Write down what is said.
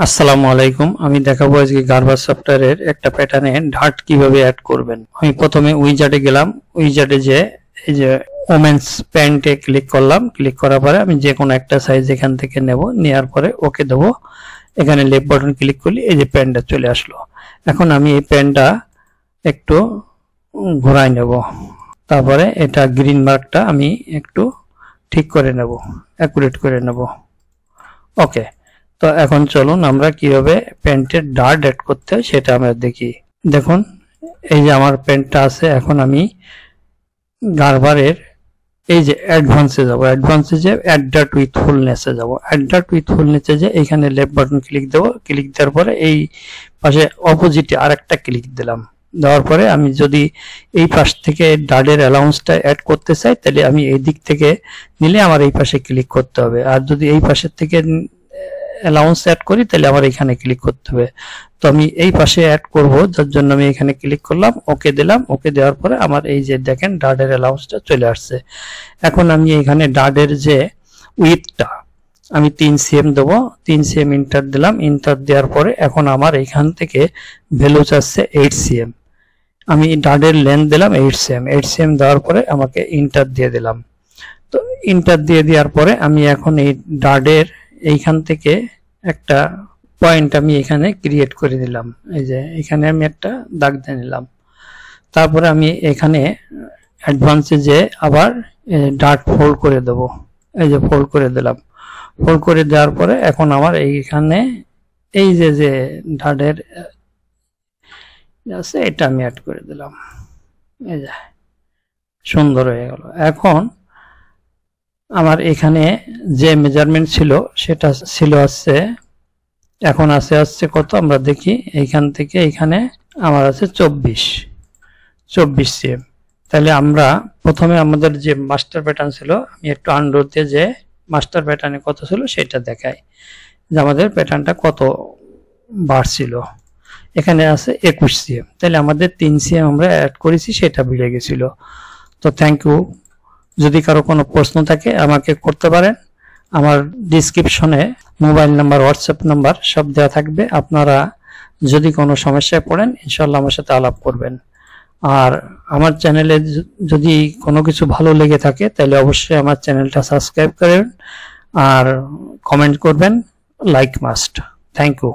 আসসালামু আলাইকুম। আমি দেখাবো আজকে গারবার সফটওয়্যারের একটা প্যাটার্নে ডার্ট কিভাবে অ্যাড করবেন। আমি প্রথমে উইজার্ডে গেলাম। উইজার্ডে যে এই যে ওমেন্স প্যান্টে ক্লিক করলাম। ক্লিক করার পরে আমি যে কোনো একটা সাইজ এখান থেকে নেব, নেওয়ার পরে ওকে দেবো। এখানে লেফট বাটন ক্লিক করলে এই যে প্যান্টটা চলে আসলো। এখন আমি এই প্যান্টটা একটু ঘোরাই নেব, তারপরে এটা গ্রিন মার্কটা আমি একটু ঠিক করে নেব, অ্যাকুরেট করে নেব। ওকে, তো এখন চলুন আমরা কিভাবে প্যান্টের ডার্ট অ্যাড করতে হয় সেটা আমরা দেখি। দেখুন এই যে আমার প্যান্টটা আছে। এখন আমি গারবারের এই যে অ্যাডভান্সে যাব, অ্যাডভান্সে যে অ্যাড ডার্ট উইথ ফুলনেসে যাব। অ্যাড ডার্ট উইথ ফুলনেসে যে এখানে লেফট বাটন ক্লিক দেবো। ক্লিক দেওয়ার পরে এই পাশে অপোজিটে আরেকটা ক্লিক দিলাম। দেওয়ার পরে আমি যদি এই পাশ থেকে ডার্টের অ্যালাউন্সটা অ্যাড করতে চাই তাহলে আমি এই দিক থেকে নিলে আমার এই পাশে ক্লিক করতে হবে, আর যদি এই পাশের থেকে অ্যালাউন্স অ্যাড করি তাহলে আমার এখানে ক্লিক করতে হবে। তো আমি এই পাশে অ্যাড করব, যার জন্য আমি এখানে ক্লিক করলাম, ওকে দিলাম। ওকে দেওয়ার পরে আমার এই যে দেখেন ডার্টের অ্যালাউন্সটা চলে আসছে। এখন আমি এখানে ডার্টের যে উইথটা আমি 3 cm দেবো। 3 cm ইন্টার দিলাম। ইন্টার দেওয়ার পরে এখন আমার এখান থেকে ভ্যালু চাচ্ছে 8 cm। আমি ডার্টের লেন্থ দিলাম 8 cm। 8 cm দেওয়ার পরে আমাকে ইন্টার দিয়ে দিলাম। তো ইন্টার দিয়ে দেওয়ার পরে আমি এখন এই ডার্টের এইখান থেকে একটা পয়েন্ট আমি এখানে ক্রিয়েট করে দিলাম। এই যে এখানে আমি একটা দাগ দিয়ে নিলাম। তারপরে আমি এখানে অ্যাডভান্সে যে আবার ডার্ট ফোল্ড করে দেব। এই যে ফোল্ড করে দিলাম। ফোল্ড করে দেওয়ার পরে এখন আমার এইখানে এই যে যে ডার্টের আছে এটা আমি অ্যাড করে দিলাম। এই যে সুন্দর হয়ে গেল। এখন আমার এখানে যে মেজারমেন্ট ছিল সেটা ছিল হচ্ছে, এখন আছে কত আমরা দেখি। এইখান থেকে এইখানে আমার আছে 24 cm। তাহলে আমরা প্রথমে আমাদের যে মাস্টার প্যাটার্ন ছিল, আমি একটু আন্ডার দিয়ে যে মাস্টার প্যাটার্নে কত ছিল সেটা দেখাই যে আমাদের প্যাটার্নটা কত বাড়ছিল। এখানে আছে 21 cm। তাহলে আমাদের 3 cm আমরা অ্যাড করেছি, সেটা বেড়ে গেছিল। তো থ্যাংক ইউ। যদি কারো কোনো প্রশ্ন থাকে আমাকে করতে পারেন। আমার ডিসক্রিপশনে মোবাইল নাম্বার, হোয়াটসঅ্যাপ নাম্বার সব দেওয়া থাকবে। আপনারা যদি কোনো সমস্যায় পড়েন ইনশাল্লাহ আমার সাথে আলাপ করবেন। আর আমার চ্যানেলে যদি কোনো কিছু ভালো লেগে থাকে তাহলে অবশ্যই আমার চ্যানেলটা সাবস্ক্রাইব করবেন আর কমেন্ট করবেন, লাইক মাস্ট। Thank you.